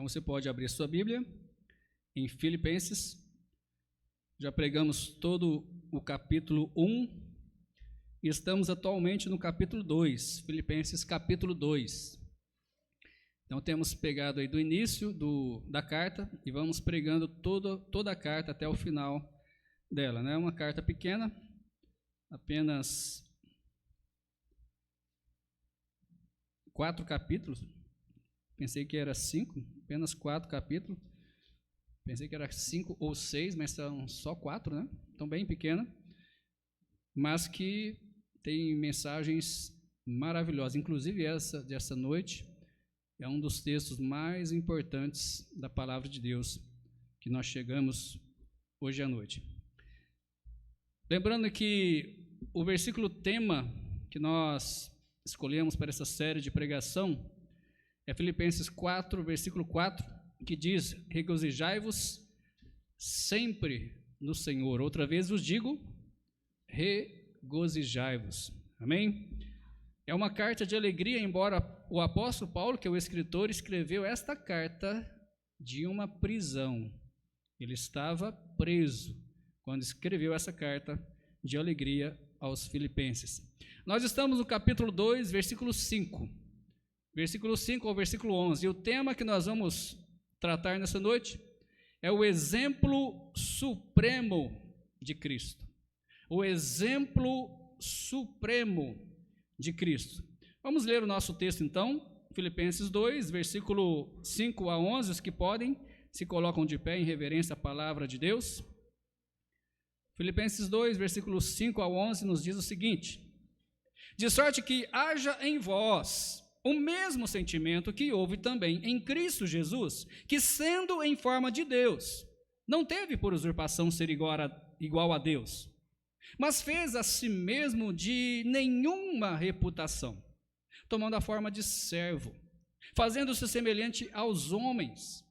Então você pode abrir sua Bíblia em Filipenses. Já pregamos todo o capítulo 1 e estamos atualmente no capítulo 2, Filipenses capítulo 2. Então temos pegado aí do início da carta e vamos pregando toda a carta até o final dela, né? Uma carta pequena, apenas 4 capítulos. Pensei que era 5, apenas 4 capítulos. Pensei que era 5 ou 6, mas são só 4, né? Então bem pequena, mas que tem mensagens maravilhosas. Inclusive essa dessa noite é um dos textos mais importantes da palavra de Deus que nós chegamos hoje à noite. Lembrando que o versículo tema que nós escolhemos para essa série de pregação é Filipenses 4, versículo 4, que diz: regozijai-vos sempre no Senhor. Outra vez vos digo, regozijai-vos. Amém? É uma carta de alegria, embora o apóstolo Paulo, que é o escritor, escreveu esta carta de uma prisão. Ele estava preso quando escreveu essa carta de alegria aos filipenses. Nós estamos no capítulo 2, versículo 5. Versículo 5 ao versículo 11. E o tema que nós vamos tratar nessa noite é o exemplo supremo de Cristo. O exemplo supremo de Cristo. Vamos ler o nosso texto então, Filipenses 2, versículo 5 a 11, os que podem, se colocam de pé em reverência à palavra de Deus. Filipenses 2, versículo 5 a 11, nos diz o seguinte: de sorte que haja em vós o mesmo sentimento que houve também em Cristo Jesus, que sendo em forma de Deus, não teve por usurpação ser igual a Deus, mas fez a si mesmo de nenhuma reputação, tomando a forma de servo, fazendo-se semelhante aos homens,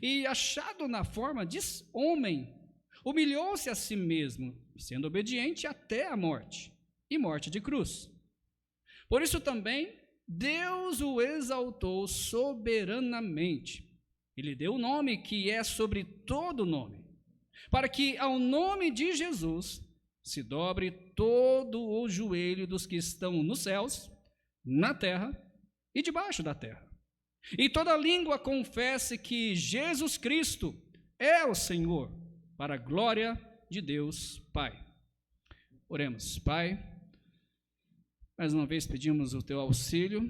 e achado na forma de homem, humilhou-se a si mesmo, sendo obediente até a morte, e morte de cruz. Por isso também Deus o exaltou soberanamente, e lhe deu o nome que é sobre todo nome, para que ao nome de Jesus se dobre todo o joelho dos que estão nos céus, na terra e debaixo da terra, e toda língua confesse que Jesus Cristo é o Senhor, para a glória de Deus Pai. Oremos. Pai, mais uma vez pedimos o teu auxílio.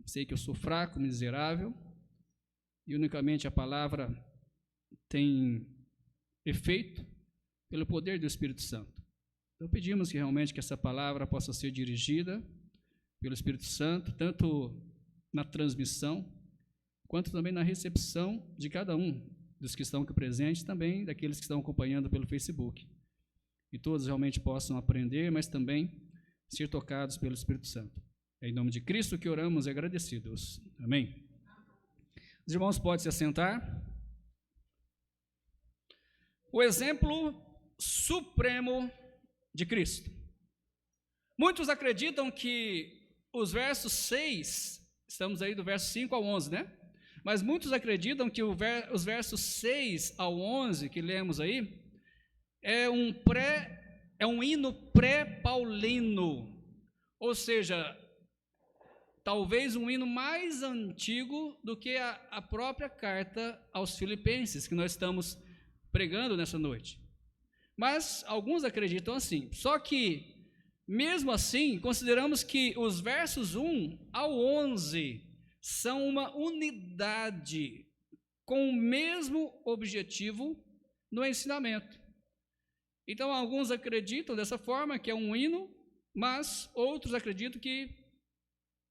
Sei que eu sou fraco, miserável, e unicamente a palavra tem efeito pelo poder do Espírito Santo. Então pedimos que realmente que essa palavra possa ser dirigida pelo Espírito Santo, tanto na transmissão, quanto também na recepção de cada um dos que estão aqui presentes, também daqueles que estão acompanhando pelo Facebook. E todos realmente possam aprender, mas também ser tocados pelo Espírito Santo. É em nome de Cristo que oramos e agradecidos. Amém. Os irmãos podem se assentar. O exemplo supremo de Cristo. Muitos acreditam que os versos 6, estamos aí do verso 5 ao 11, né? Mas muitos acreditam que os versos 6 ao 11 que lemos aí é um hino pré-paulino, ou seja, talvez um hino mais antigo do que a própria carta aos Filipenses, que nós estamos pregando nessa noite. Mas alguns acreditam assim. Só que, mesmo assim, consideramos que os versos 1 ao 11 são uma unidade com o mesmo objetivo no ensinamento. Então, alguns acreditam dessa forma, que é um hino, mas outros acreditam que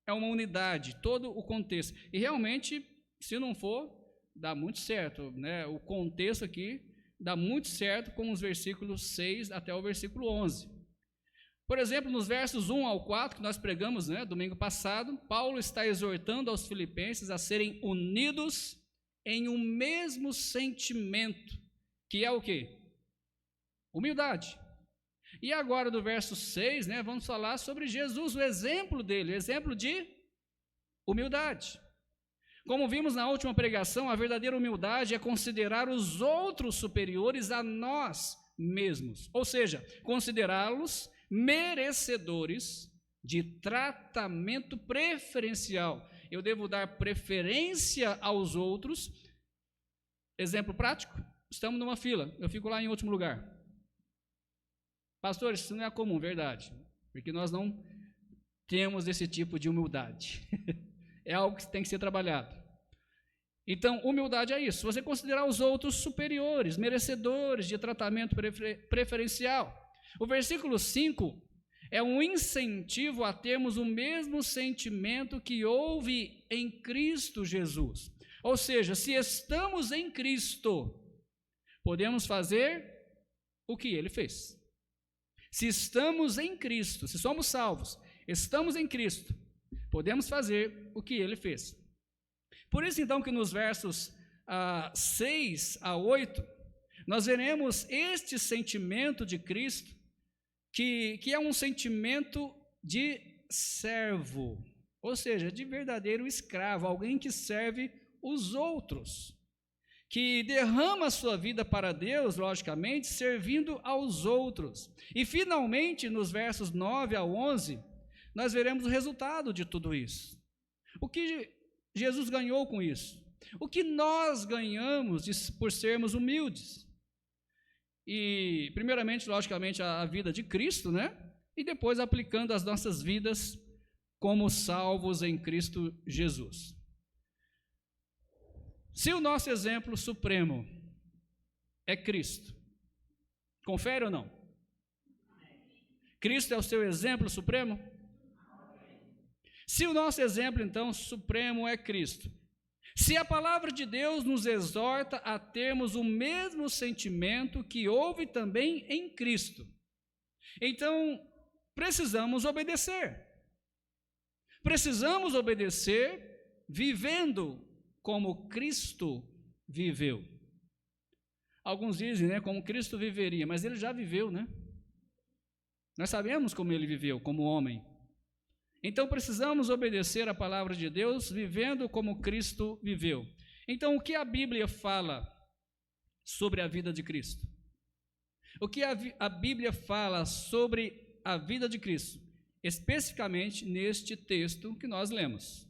é uma unidade, todo o contexto. E realmente, se não for, dá muito certo, né? O contexto aqui dá muito certo com os versículos 6 até o versículo 11. Por exemplo, nos versos 1 ao 4, que nós pregamos, né, domingo passado, Paulo está exortando aos filipenses a serem unidos em um mesmo sentimento, que é o quê? Humildade. E agora, do verso 6, né, vamos falar sobre Jesus, o exemplo dele, o exemplo de humildade. Como vimos na última pregação, a verdadeira humildade é considerar os outros superiores a nós mesmos, ou seja, considerá-los merecedores de tratamento preferencial. Eu devo dar preferência aos outros. Exemplo prático, estamos numa fila, eu fico lá em último lugar. Pastor, isso não é comum, verdade, porque nós não temos esse tipo de humildade. É algo que tem que ser trabalhado. Então, humildade é isso, você considerar os outros superiores, merecedores de tratamento preferencial. O versículo 5 é um incentivo a termos o mesmo sentimento que houve em Cristo Jesus. Ou seja, se estamos em Cristo, podemos fazer o que Ele fez. Se estamos em Cristo, se somos salvos, estamos em Cristo, podemos fazer o que Ele fez. Por isso, então, que nos versos 6 a 8, nós veremos este sentimento de Cristo, que é um sentimento de servo, ou seja, de verdadeiro escravo, alguém que serve os outros, que derrama a sua vida para Deus, logicamente, servindo aos outros. E, finalmente, nos versos 9 a 11, nós veremos o resultado de tudo isso. O que Jesus ganhou com isso? O que nós ganhamos por sermos humildes? E, primeiramente, logicamente, a vida de Cristo, né? E depois aplicando as nossas vidas como salvos em Cristo Jesus. Se o nosso exemplo supremo é Cristo, confere ou não? Cristo é o seu exemplo supremo? Se o nosso exemplo, então, supremo é Cristo, se a palavra de Deus nos exorta a termos o mesmo sentimento que houve também em Cristo, então precisamos obedecer. Precisamos obedecer vivendo como Cristo viveu. Alguns dizem, né, como Cristo viveria, mas ele já viveu, né? Nós sabemos como ele viveu, como homem. Então precisamos obedecer a palavra de Deus, vivendo como Cristo viveu. Então, o que a Bíblia fala sobre a vida de Cristo? O que a Bíblia fala sobre a vida de Cristo? Especificamente neste texto que nós lemos.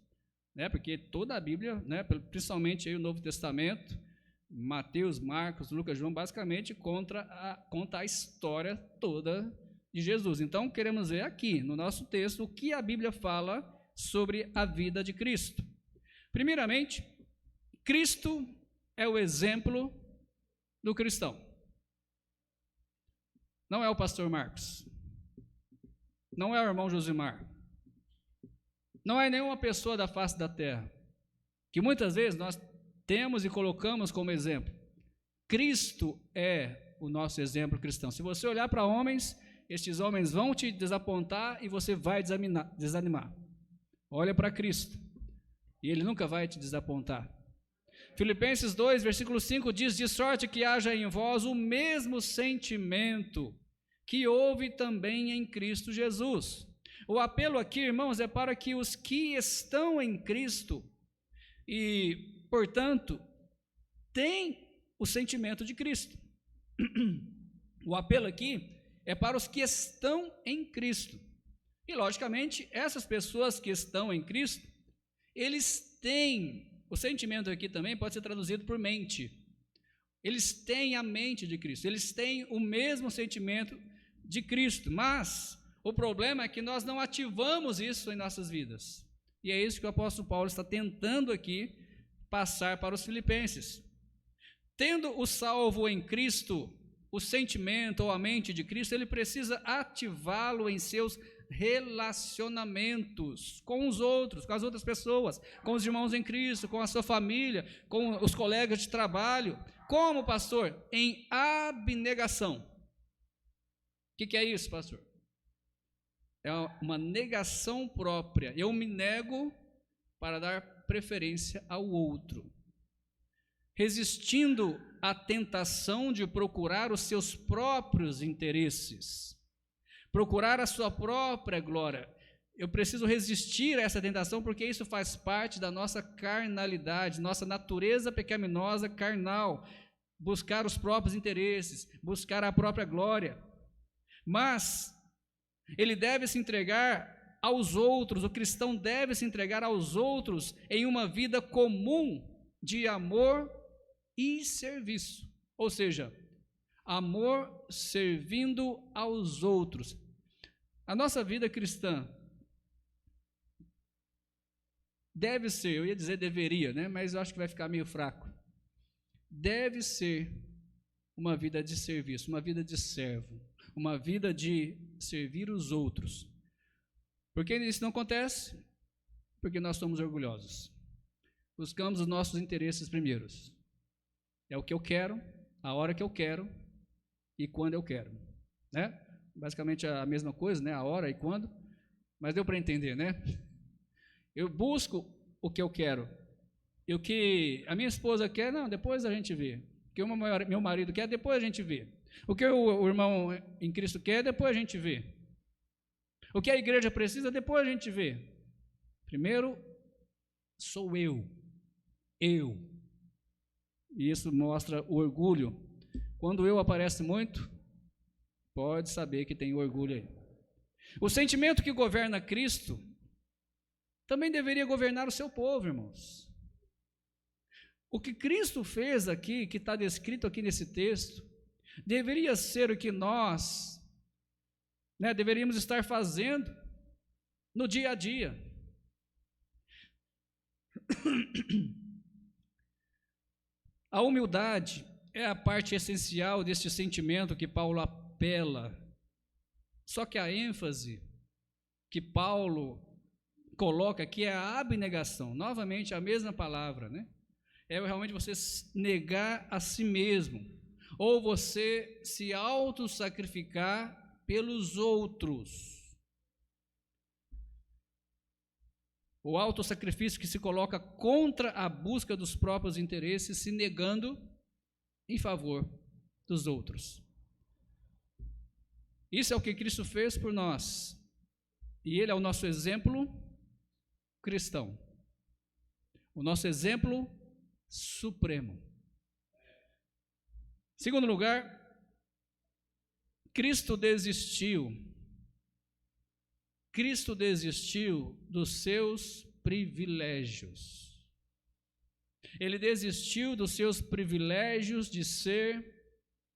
Porque toda a Bíblia, principalmente aí o Novo Testamento, Mateus, Marcos, Lucas, João, basicamente conta a história toda de Jesus. Então, queremos ver aqui, no nosso texto, o que a Bíblia fala sobre a vida de Cristo. Primeiramente, Cristo é o exemplo do cristão. Não é o pastor Marcos. Não é o irmão Josimar. Não é nenhuma pessoa da face da terra, que muitas vezes nós temos e colocamos como exemplo. Cristo é o nosso exemplo cristão. Se você olhar para homens, estes homens vão te desapontar e você vai desanimar. Olha para Cristo, e Ele nunca vai te desapontar. Filipenses 2, versículo 5 diz: de sorte que haja em vós o mesmo sentimento que houve também em Cristo Jesus. O apelo aqui, irmãos, é para que os que estão em Cristo e, portanto, têm o sentimento de Cristo. O apelo aqui é para os que estão em Cristo. E, logicamente, essas pessoas que estão em Cristo, eles têm, o sentimento aqui também pode ser traduzido por mente. Eles têm a mente de Cristo, eles têm o mesmo sentimento de Cristo, mas o problema é que nós não ativamos isso em nossas vidas. E é isso que o apóstolo Paulo está tentando aqui passar para os filipenses. Tendo o salvo em Cristo, o sentimento ou a mente de Cristo, ele precisa ativá-lo em seus relacionamentos com os outros, com as outras pessoas, com os irmãos em Cristo, com a sua família, com os colegas de trabalho. Como, pastor? Em abnegação. O que é isso, pastor? É uma negação própria. Eu me nego para dar preferência ao outro, resistindo à tentação de procurar os seus próprios interesses, procurar a sua própria glória. Eu preciso resistir a essa tentação, porque isso faz parte da nossa carnalidade, nossa natureza pecaminosa carnal, buscar os próprios interesses, buscar a própria glória. Mas ele deve se entregar aos outros, o cristão deve se entregar aos outros em uma vida comum de amor e serviço. Ou seja, amor servindo aos outros. A nossa vida cristã deve ser, eu ia dizer deveria, né? Mas eu acho que vai ficar meio fraco. Deve ser uma vida de serviço, uma vida de servo, uma vida de servir os outros. Por que isso não acontece? Porque nós somos orgulhosos. Buscamos os nossos interesses primeiros. É o que eu quero, a hora que eu quero e quando eu quero, né? Basicamente a mesma coisa, né? A hora e quando, mas deu para entender, né? Eu busco o que eu quero. E o que a minha esposa quer, não, depois a gente vê. O que o meu marido quer, depois a gente vê. O que o irmão em Cristo quer, depois a gente vê. O que a igreja precisa, depois a gente vê. Primeiro, sou eu. Eu. E isso mostra o orgulho. Quando o eu aparece muito, pode saber que tem orgulho aí. O sentimento que governa Cristo também deveria governar o seu povo, irmãos. O que Cristo fez aqui, que está descrito aqui nesse texto, deveria ser o que nós, deveríamos estar fazendo no dia a dia. A humildade é a parte essencial deste sentimento que Paulo apela. Só que a ênfase que Paulo coloca aqui é a abnegação. Novamente a mesma palavra, né? É realmente você negar a si mesmo, ou você se auto-sacrificar pelos outros. O auto-sacrifício que se coloca contra a busca dos próprios interesses, se negando em favor dos outros. Isso é o que Cristo fez por nós, e Ele é o nosso exemplo cristão, o nosso exemplo supremo. Segundo lugar, Cristo desistiu dos seus privilégios. Ele desistiu dos seus privilégios de ser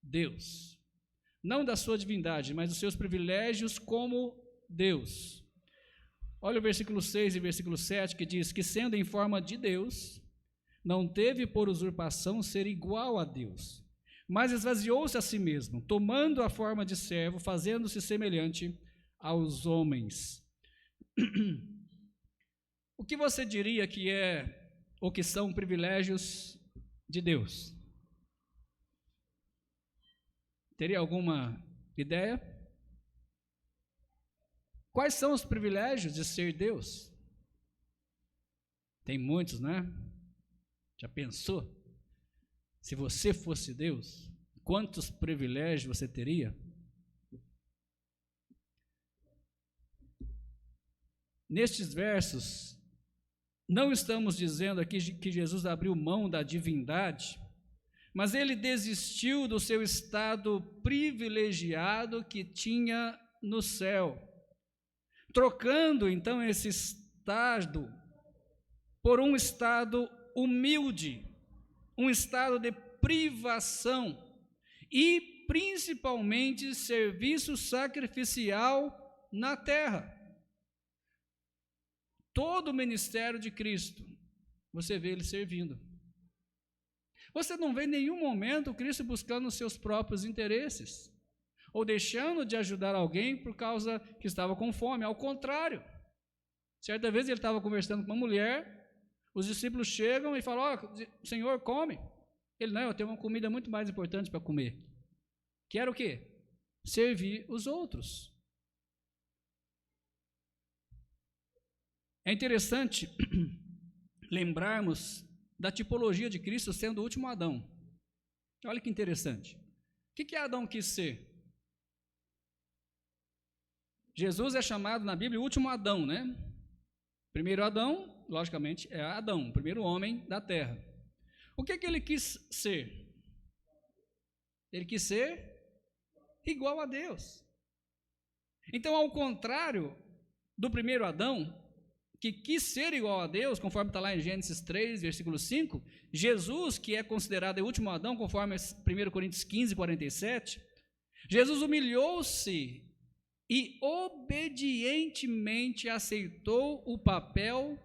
Deus. Não da sua divindade, mas dos seus privilégios como Deus. Olha o versículo 6 e versículo 7, que diz que, sendo em forma de Deus, não teve por usurpação ser igual a Deus, mas esvaziou-se a si mesmo, tomando a forma de servo, fazendo-se semelhante aos homens. O que você diria que é ou que são privilégios de Deus? Teria alguma ideia? Quais são os privilégios de ser Deus? Tem muitos, né? Já pensou? Se você fosse Deus, quantos privilégios você teria? Nestes versos, não estamos dizendo aqui que Jesus abriu mão da divindade, mas ele desistiu do seu estado privilegiado que tinha no céu, trocando então esse estado por um estado humilde, um estado de privação e principalmente serviço sacrificial na terra. Todo o ministério de Cristo, você vê ele servindo. Você não vê em nenhum momento Cristo buscando os seus próprios interesses, ou deixando de ajudar alguém por causa que estava com fome. Ao contrário, certa vez ele estava conversando com uma mulher, os discípulos chegam e falam: Senhor, come. Ele: não, eu tenho uma comida muito mais importante para comer. Que era o quê? Servir os outros. É interessante lembrarmos da tipologia de Cristo sendo o último Adão. Olha que interessante. O que Adão quis ser? Jesus é chamado na Bíblia o último Adão, né? Primeiro Adão, logicamente, é Adão, o primeiro homem da terra. O que ele quis ser? Ele quis ser igual a Deus. Então, ao contrário do primeiro Adão, que quis ser igual a Deus, conforme está lá em Gênesis 3, versículo 5, Jesus, que é considerado o último Adão, conforme 1 Coríntios 15, 47, Jesus humilhou-se e obedientemente aceitou o papel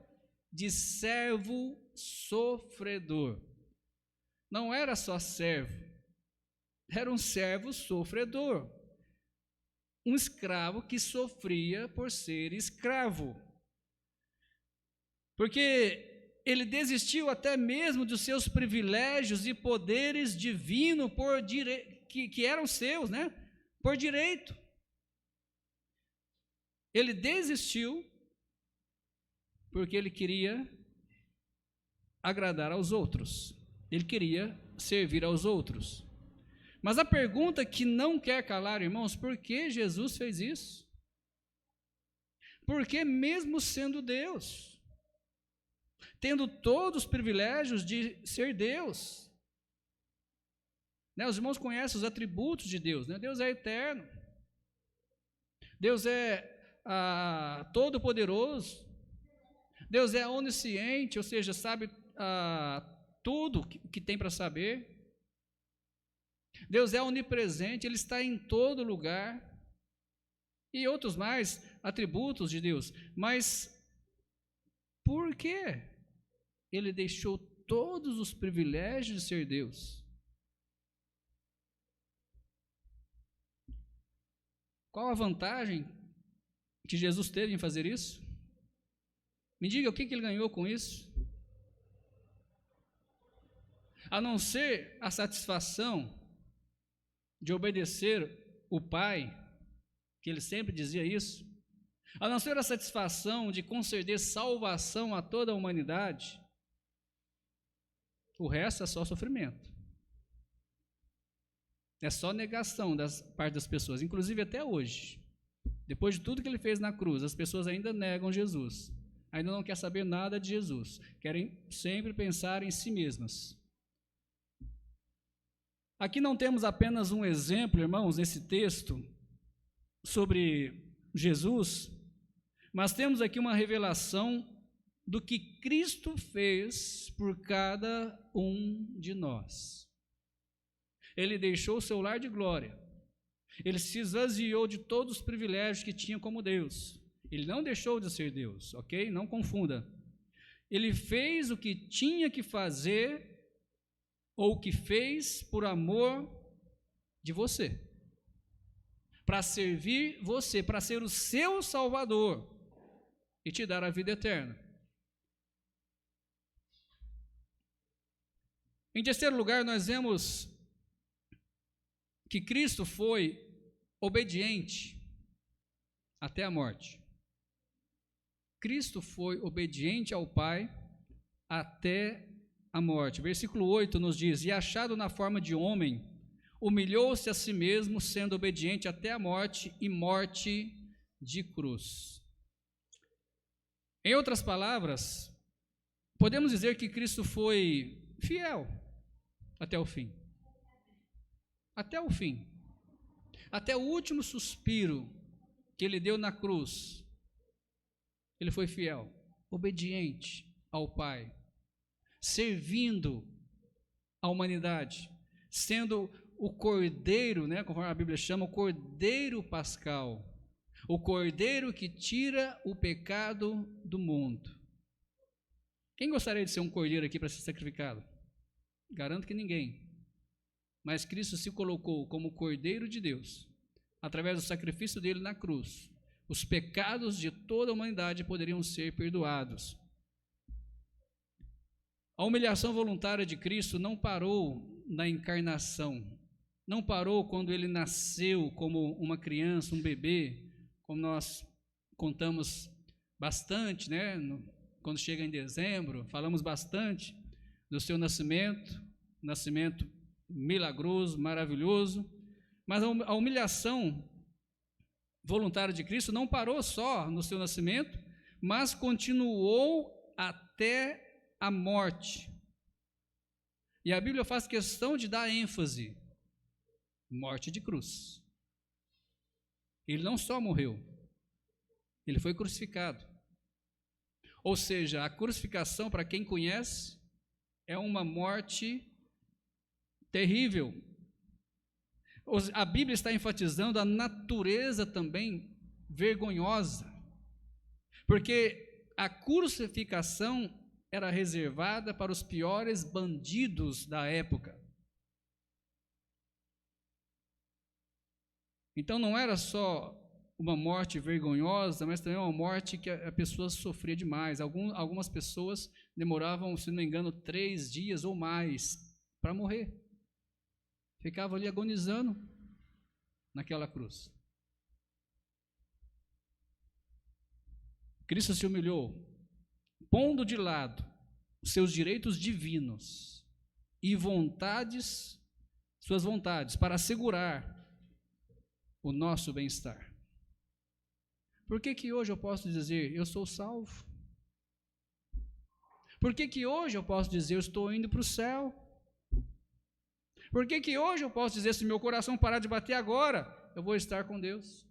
de servo sofredor. Não era só servo, era um servo sofredor, um escravo que sofria por ser escravo, porque ele desistiu até mesmo dos seus privilégios e poderes divinos que eram seus, né? Por direito. Ele desistiu porque ele queria agradar aos outros, ele queria servir aos outros. Mas a pergunta que não quer calar, irmãos, por que Jesus fez isso? Porque mesmo sendo Deus, tendo todos os privilégios de ser Deus, né, os irmãos conhecem os atributos de Deus, né? Deus é eterno, Deus é todo-poderoso, Deus é onisciente, ou seja, sabe tudo que tem para saber. Deus é onipresente, Ele está em todo lugar, e outros mais atributos de Deus. Mas por que Ele deixou todos os privilégios de ser Deus? Qual a vantagem que Jesus teve em fazer isso? Me diga o que ele ganhou com isso? A não ser a satisfação de obedecer o Pai, que ele sempre dizia isso, a não ser a satisfação de conceder salvação a toda a humanidade, o resto é só sofrimento. É só negação das parte das pessoas, inclusive até hoje. Depois de tudo que ele fez na cruz, as pessoas ainda negam Jesus, ainda não querem saber nada de Jesus, querem sempre pensar em si mesmas. Aqui não temos apenas um exemplo, irmãos, nesse texto, sobre Jesus, mas temos aqui uma revelação do que Cristo fez por cada um de nós. Ele deixou o seu lar de glória, ele se esvaziou de todos os privilégios que tinha como Deus, ele não deixou de ser Deus, ok? Não confunda. Ele fez o que tinha que fazer, ou o que fez por amor de você, para servir você, para ser o seu Salvador e te dar a vida eterna. Em terceiro lugar, nós vemos que Cristo foi obediente até a morte. Cristo foi obediente ao Pai até a morte. Versículo 8 nos diz: e achado na forma de homem, humilhou-se a si mesmo, sendo obediente até a morte e morte de cruz. Em outras palavras, podemos dizer que Cristo foi fiel até o fim. Até o fim. Até o último suspiro que ele deu na cruz, ele foi fiel, obediente ao Pai, servindo a humanidade, sendo o cordeiro, né, conforme a Bíblia chama, o cordeiro pascal, o cordeiro que tira o pecado do mundo. Quem gostaria de ser um cordeiro aqui para ser sacrificado? Garanto que ninguém. Mas Cristo se colocou como cordeiro de Deus, através do sacrifício dele na cruz. Os pecados de toda a humanidade poderiam ser perdoados. A humilhação voluntária de Cristo não parou na encarnação, não parou quando ele nasceu como uma criança, um bebê, como nós contamos bastante, né? Quando chega em dezembro, falamos bastante do seu nascimento milagroso, maravilhoso, mas a humilhação voluntário de Cristo não parou só no seu nascimento, mas continuou até a morte. E a Bíblia faz questão de dar ênfase: morte de cruz. Ele não só morreu, ele foi crucificado. Ou seja, a crucificação, para quem conhece, é uma morte terrível. A Bíblia está enfatizando a natureza também vergonhosa, porque a crucificação era reservada para os piores bandidos da época. Então não era só uma morte vergonhosa, mas também uma morte que a pessoa sofria demais. Algumas pessoas demoravam, se não me engano, 3 dias ou mais para morrer. Ficavam ali agonizando naquela cruz. Cristo se humilhou, pondo de lado os seus direitos divinos e suas vontades, para assegurar o nosso bem-estar. Por que hoje eu posso dizer, eu sou salvo? Por que hoje eu posso dizer, eu estou indo para o céu? Por que hoje eu posso dizer, se meu coração parar de bater agora, eu vou estar com Deus?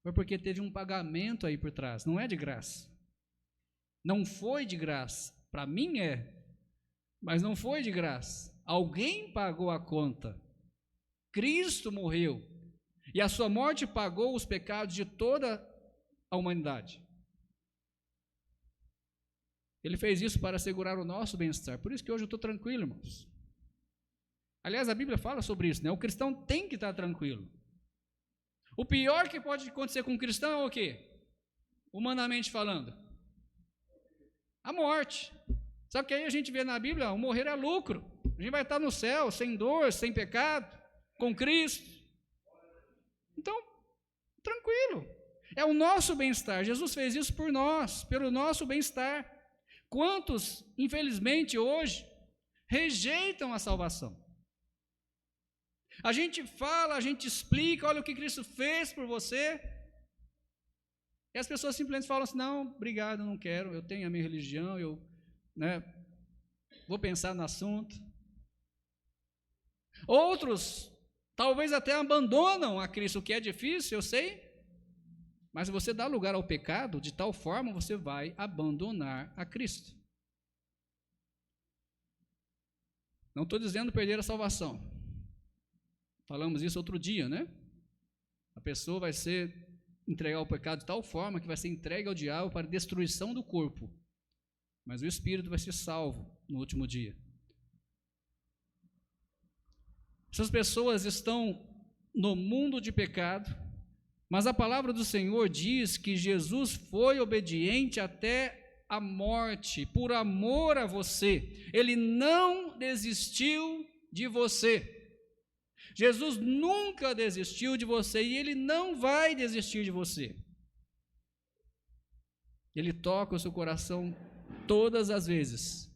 Foi porque teve um pagamento aí por trás, não é de graça. Não foi de graça. Para mim é, mas não foi de graça. Alguém pagou a conta. Cristo morreu. E a sua morte pagou os pecados de toda a humanidade. Ele fez isso para assegurar o nosso bem-estar. Por isso que hoje eu estou tranquilo, irmãos. Aliás, a Bíblia fala sobre isso, né? O cristão tem que estar tranquilo. O pior que pode acontecer com um cristão é o quê? Humanamente falando, a morte. Sabe que aí a gente vê na Bíblia, o morrer é lucro. A gente vai estar no céu, sem dor, sem pecado, com Cristo. Então, tranquilo. É o nosso bem-estar. Jesus fez isso por nós, pelo nosso bem-estar. Quantos, infelizmente, hoje, rejeitam a salvação? A gente fala, a gente explica, olha o que Cristo fez por você. E as pessoas simplesmente falam assim, não, obrigado, não quero, eu tenho a minha religião, eu vou pensar no assunto. Outros, talvez até abandonam a Cristo, o que é difícil, eu sei, mas se você dá lugar ao pecado, de tal forma você vai abandonar a Cristo. Não estou dizendo perder a salvação. Falamos isso outro dia, né? A pessoa vai ser entregar o pecado de tal forma que vai ser entregue ao diabo para a destruição do corpo, mas o espírito vai ser salvo no último dia. Essas pessoas estão no mundo de pecado, mas a palavra do Senhor diz que Jesus foi obediente até a morte, por amor a você. Ele não desistiu de você. Jesus nunca desistiu de você e Ele não vai desistir de você. Ele toca o seu coração todas as vezes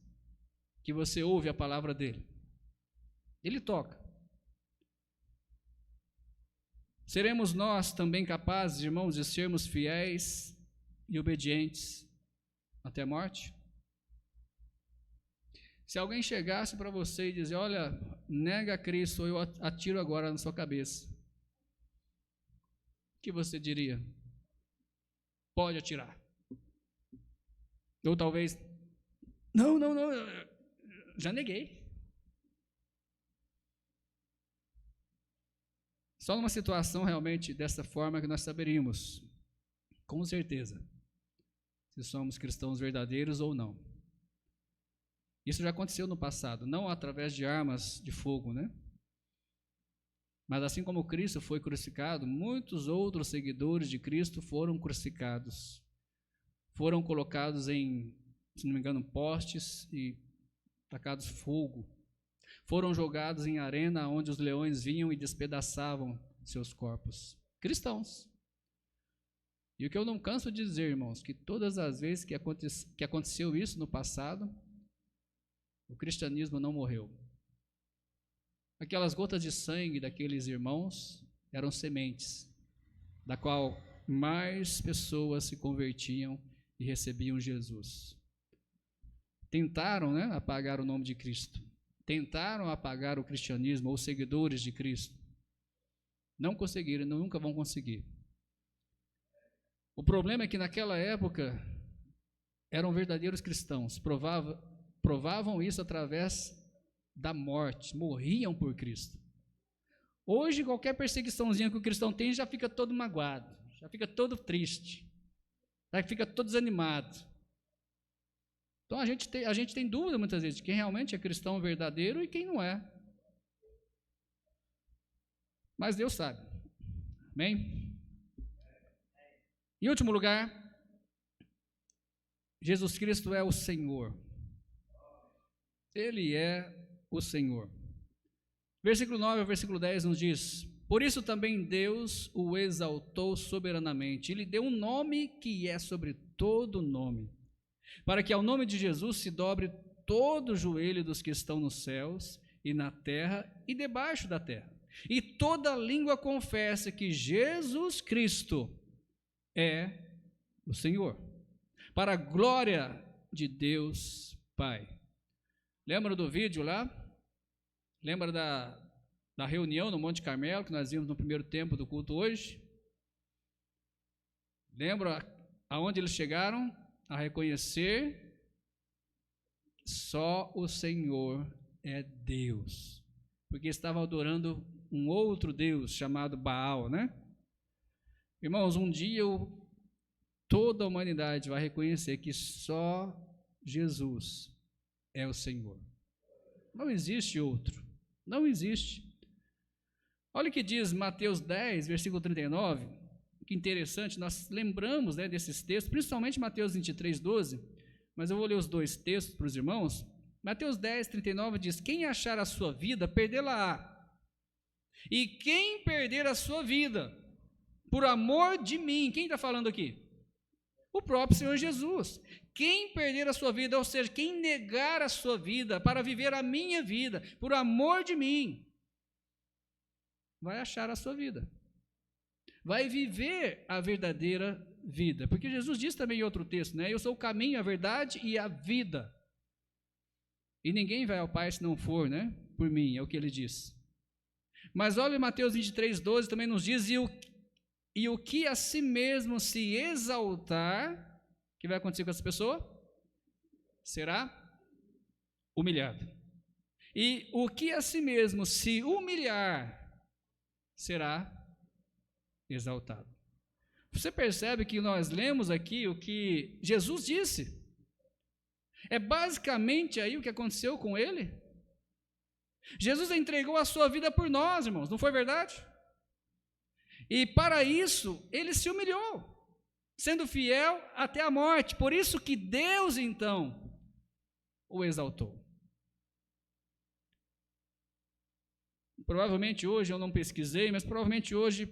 que você ouve a palavra dEle. Ele toca. Seremos nós também capazes, irmãos, de sermos fiéis e obedientes até a morte? Se alguém chegasse para você e dizer, olha, nega a Cristo, ou eu atiro agora na sua cabeça, o que você diria? Pode atirar. Ou talvez, não, já neguei. Só numa situação realmente dessa forma que nós saberíamos, com certeza, se somos cristãos verdadeiros ou não. Isso já aconteceu no passado, não através de armas de fogo, né? Mas assim como Cristo foi crucificado, muitos outros seguidores de Cristo foram crucificados. Foram colocados em, se não me engano, postes e tacados fogo. Foram jogados em arena onde os leões vinham e despedaçavam seus corpos. Cristãos. E o que eu não canso de dizer, irmãos, que todas as vezes que aconteceu isso no passado, o cristianismo não morreu. Aquelas gotas de sangue daqueles irmãos eram sementes da qual mais pessoas se convertiam e recebiam Jesus. Tentaram, apagar o nome de Cristo. Tentaram apagar o cristianismo ou os seguidores de Cristo. Não conseguiram, nunca vão conseguir. O problema é que naquela época eram verdadeiros cristãos, provavam isso através da morte, morriam por Cristo. Hoje, qualquer perseguiçãozinha que o cristão tem, já fica todo magoado, já fica todo triste, já fica todo desanimado. Então a gente tem dúvida muitas vezes de quem realmente é cristão verdadeiro e quem não é. Mas Deus sabe. Amém? Em último lugar, Jesus Cristo é o Senhor. Ele é o Senhor. Versículo 9 ao versículo 10 nos diz: por isso também Deus o exaltou soberanamente, e lhe deu um nome que é sobre todo nome, para que ao nome de Jesus se dobre todo o joelho dos que estão nos céus e na terra e debaixo da terra, e toda língua confesse que Jesus Cristo é o Senhor, para a glória de Deus Pai. Lembra do vídeo lá? Lembra da reunião no Monte Carmelo, que nós vimos no primeiro tempo do culto hoje? Lembra aonde eles chegaram? A reconhecer só o Senhor é Deus, porque estavam adorando um outro Deus chamado Baal, Irmãos, um dia toda a humanidade vai reconhecer que só Jesus é o Senhor. Não existe outro. Não existe. Olha o que diz Mateus 10, versículo 39. Que interessante, nós lembramos desses textos, principalmente Mateus 23, 12, mas eu vou ler os dois textos para os irmãos. Mateus 10, 39 diz: quem achar a sua vida, perdê-la-á. E quem perder a sua vida, por amor de mim, quem está falando aqui? O próprio Senhor Jesus. Quem perder a sua vida, ou seja, quem negar a sua vida para viver a minha vida, por amor de mim, vai achar a sua vida, vai viver a verdadeira vida, porque Jesus diz também em outro texto, eu sou o caminho, a verdade e a vida, e ninguém vai ao Pai se não for, por mim, é o que ele diz. Mas olha Mateus 23, 12, também nos diz: e o que a si mesmo se exaltar, o que vai acontecer com essa pessoa? Será humilhado. E o que a si mesmo se humilhar, será exaltado. Você percebe que nós lemos aqui o que Jesus disse? É basicamente aí o que aconteceu com ele. Jesus entregou a sua vida por nós, irmãos, não foi verdade? E para isso, ele se humilhou, sendo fiel até a morte. Por isso que Deus, então, o exaltou. Provavelmente hoje, eu não pesquisei, mas provavelmente hoje,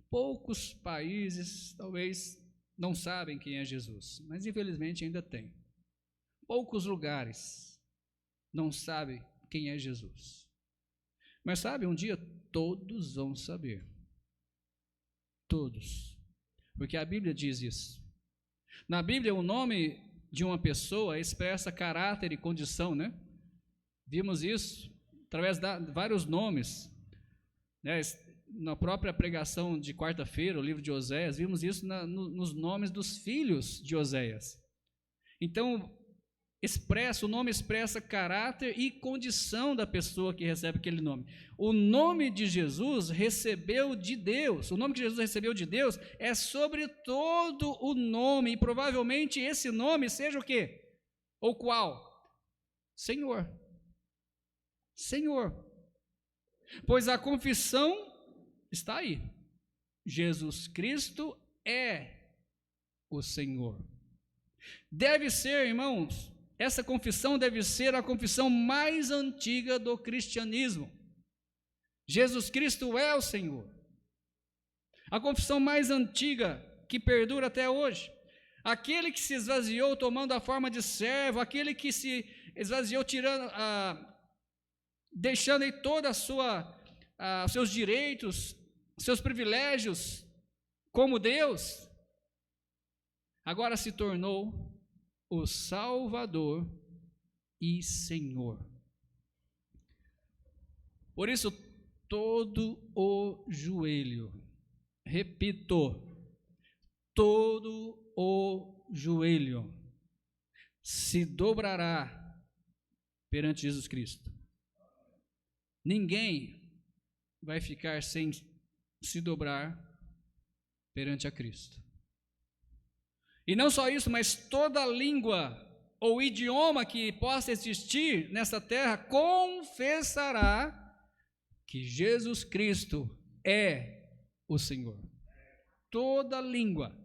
poucos países, talvez, não sabem quem é Jesus. Mas, infelizmente, ainda tem. Poucos lugares não sabem quem é Jesus. Mas, sabe, um dia todos vão saber. Todos, porque a Bíblia diz isso. Na Bíblia, o nome de uma pessoa expressa caráter e condição, Vimos isso através de vários nomes, na própria pregação de quarta-feira, o livro de Oséias, vimos isso nos nomes dos filhos de Oséias. Então, o nome expressa caráter e condição da pessoa que recebe aquele nome. O nome de Jesus recebeu de Deus, o nome que Jesus recebeu de Deus é sobre todo o nome, e provavelmente esse nome seja o quê? Ou qual? Senhor. Senhor. Pois a confissão está aí. Jesus Cristo é o Senhor. Deve ser, irmãos, essa confissão deve ser a confissão mais antiga do cristianismo. Jesus Cristo é o Senhor. A confissão mais antiga que perdura até hoje. Aquele que se esvaziou tomando a forma de servo, aquele que se esvaziou deixando aí toda os seus direitos, seus privilégios, como Deus, agora se tornou o Salvador e Senhor. Por isso, todo o joelho, repito, todo o joelho se dobrará perante Jesus Cristo. Ninguém vai ficar sem se dobrar perante a Cristo. E não só isso, mas toda língua ou idioma que possa existir nessa terra confessará que Jesus Cristo é o Senhor. Toda língua.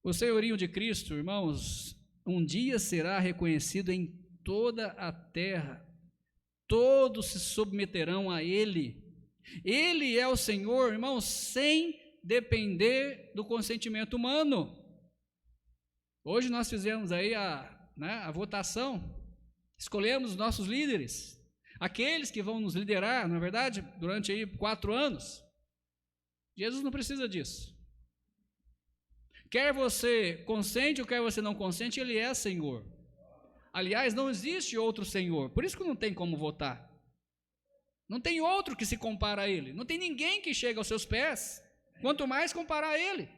O senhorio de Cristo, irmãos, um dia será reconhecido em toda a terra. Todos se submeterão a Ele. Ele é o Senhor, irmãos, sem depender do consentimento humano. Hoje nós fizemos aí a votação, escolhemos os nossos líderes, aqueles que vão nos liderar, na verdade, durante aí 4 anos. Jesus não precisa disso. Quer você consente ou quer você não consente, Ele é Senhor. Aliás, não existe outro Senhor, por isso que não tem como votar. Não tem outro que se compara a Ele, não tem ninguém que chega aos seus pés, quanto mais comparar a Ele.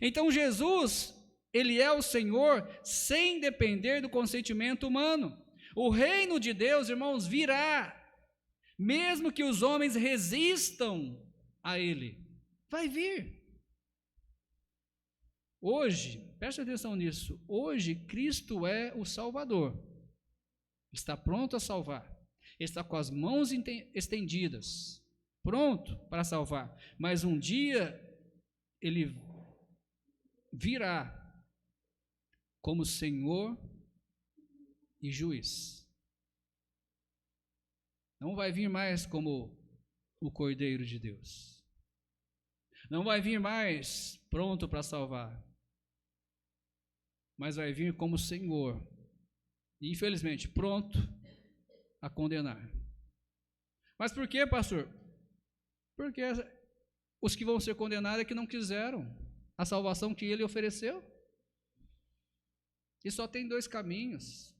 Então Jesus, Ele é o Senhor sem depender do consentimento humano. O reino de Deus, irmãos, virá, mesmo que os homens resistam a Ele, vai vir. Hoje, preste atenção nisso, hoje Cristo é o Salvador, está pronto a salvar, está com as mãos estendidas, pronto para salvar, mas um dia Ele virá como Senhor e juiz. Não vai vir mais como o Cordeiro de Deus, não vai vir mais pronto para salvar, mas vai vir como Senhor, e infelizmente pronto a condenar. Mas por quê, pastor? Porque os que vão ser condenados é que não quiseram a salvação que Ele ofereceu. E só tem 2 caminhos: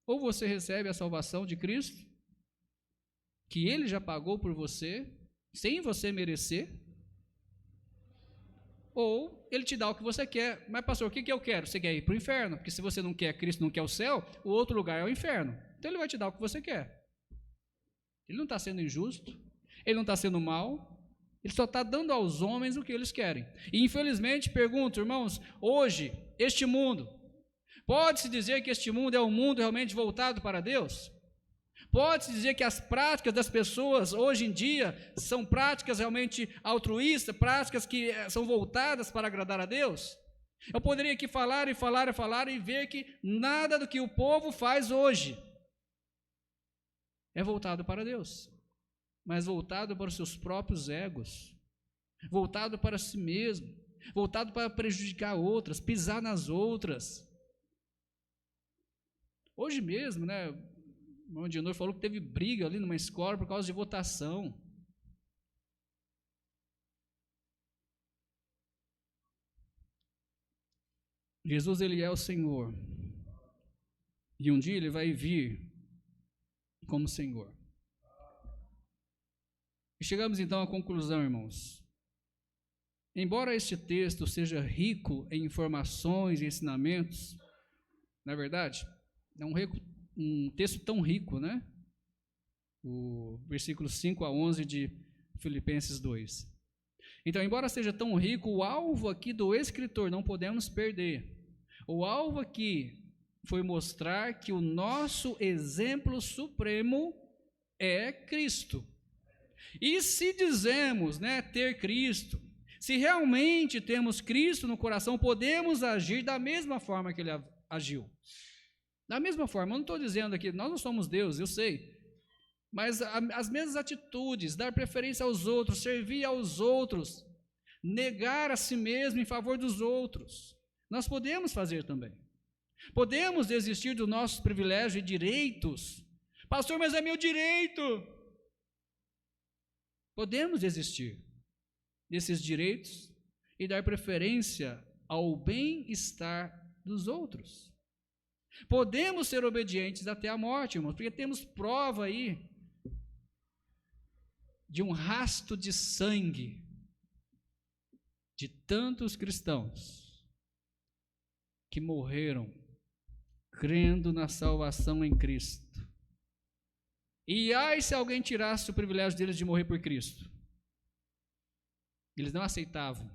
ou você recebe a salvação de Cristo, que Ele já pagou por você, sem você merecer, ou Ele te dá o que você quer. Mas pastor, o que eu quero? Você quer ir para o inferno? Porque se você não quer Cristo, não quer o céu, o outro lugar é o inferno. Então Ele vai te dar o que você quer. Ele não está sendo injusto, Ele não está sendo mau, Ele só está dando aos homens o que eles querem. E infelizmente, pergunto, irmãos, hoje, este mundo, pode-se dizer que este mundo é um mundo realmente voltado para Deus? Pode-se dizer que as práticas das pessoas hoje em dia são práticas realmente altruístas, práticas que são voltadas para agradar a Deus? Eu poderia aqui falar e ver que nada do que o povo faz hoje é voltado para Deus, mas voltado para os seus próprios egos, voltado para si mesmo, voltado para prejudicar outras, pisar nas outras. Hoje mesmo, né? O irmão Dinor falou que teve briga ali numa escola por causa de votação. Jesus, Ele é o Senhor, e um dia Ele vai vir como Senhor. E chegamos então à conclusão, irmãos. Embora este texto seja rico em informações e ensinamentos, na verdade, é um texto tão rico, né? O versículo 5 a 11 de Filipenses 2. Então, embora seja tão rico, o alvo aqui do escritor não podemos perder. O alvo aqui foi mostrar que o nosso exemplo supremo é Cristo. E se dizemos, né, ter Cristo, se realmente temos Cristo no coração, podemos agir da mesma forma que Ele agiu. Da mesma forma, eu não estou dizendo aqui, nós não somos Deus, eu sei, mas as mesmas atitudes, dar preferência aos outros, servir aos outros, negar a si mesmo em favor dos outros, nós podemos fazer também. Podemos desistir dos nossos privilégios e direitos. Pastor, mas é meu direito. Podemos desistir desses direitos e dar preferência ao bem-estar dos outros. Podemos ser obedientes até a morte, irmãos, porque temos prova aí de um rasto de sangue de tantos cristãos que morreram crendo na salvação em Cristo. E ai se alguém tirasse o privilégio deles de morrer por Cristo. Eles não aceitavam.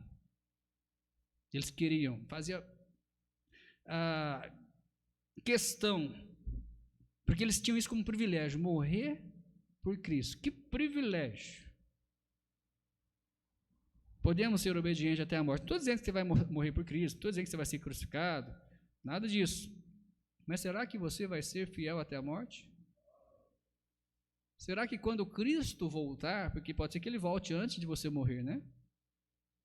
Eles queriam, fazia questão, porque eles tinham isso como privilégio, morrer por Cristo. Que privilégio! Podemos ser obedientes até a morte. Não estou dizendo que você vai morrer por Cristo, não estou dizendo que você vai ser crucificado, nada disso. Mas será que você vai ser fiel até a morte? Será que quando Cristo voltar, porque pode ser que ele volte antes de você morrer, né?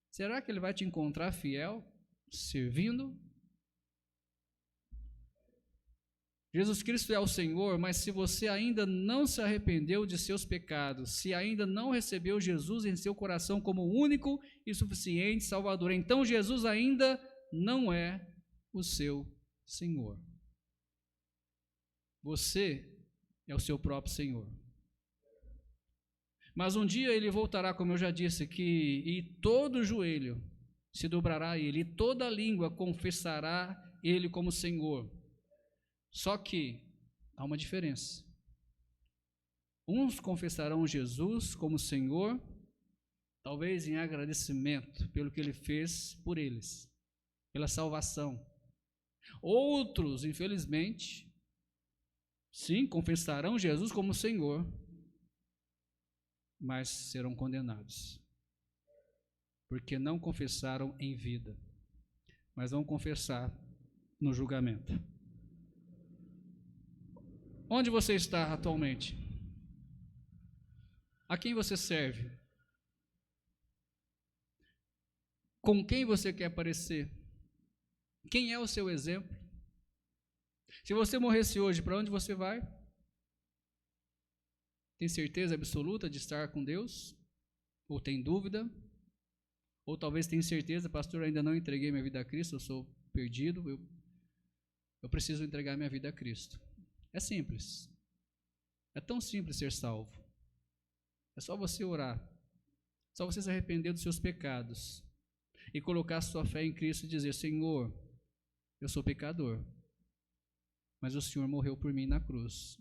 Será que ele vai te encontrar fiel, servindo? Jesus Cristo é o Senhor, mas se você ainda não se arrependeu de seus pecados, se ainda não recebeu Jesus em seu coração como único e suficiente Salvador, então Jesus ainda não é o seu Senhor. Você é o seu próprio Senhor. Mas um dia ele voltará, como eu já disse, e todo joelho se dobrará a ele, e toda língua confessará ele como Senhor. Só que há uma diferença. Uns confessarão Jesus como Senhor, talvez em agradecimento pelo que ele fez por eles, pela salvação. Outros, infelizmente, sim, confessarão Jesus como Senhor, mas serão condenados, porque não confessaram em vida, mas vão confessar no julgamento. Onde você está atualmente? A quem você serve? Com quem você quer parecer? Quem é o seu exemplo? Se você morresse hoje, para onde você vai? Tem certeza absoluta de estar com Deus? Ou tem dúvida? Ou talvez tenha certeza, pastor, ainda não entreguei minha vida a Cristo, eu sou perdido, eu preciso entregar minha vida a Cristo. É simples. É tão simples ser salvo. É só você orar. É só você se arrepender dos seus pecados e colocar sua fé em Cristo e dizer: Senhor, eu sou pecador, mas o Senhor morreu por mim na cruz.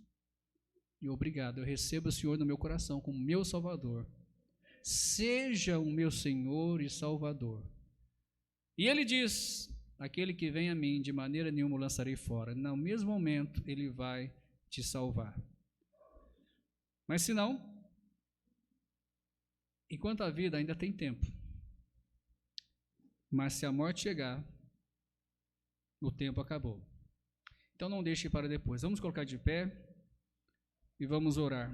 E obrigado, eu recebo o Senhor no meu coração como meu Salvador. Seja o meu Senhor e Salvador. E ele diz: aquele que vem a mim, de maneira nenhuma o lançarei fora. No mesmo momento, ele vai te salvar. Mas se não, enquanto a vida ainda tem tempo. Mas se a morte chegar, o tempo acabou. Então não deixe para depois. Vamos colocar de pé e vamos orar.